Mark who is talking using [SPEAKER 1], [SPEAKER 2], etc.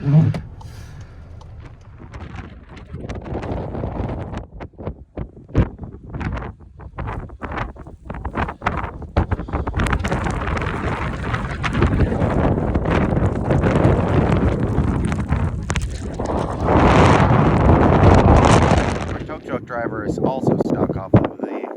[SPEAKER 1] Our tow truck driver is also stuck off of the ramp.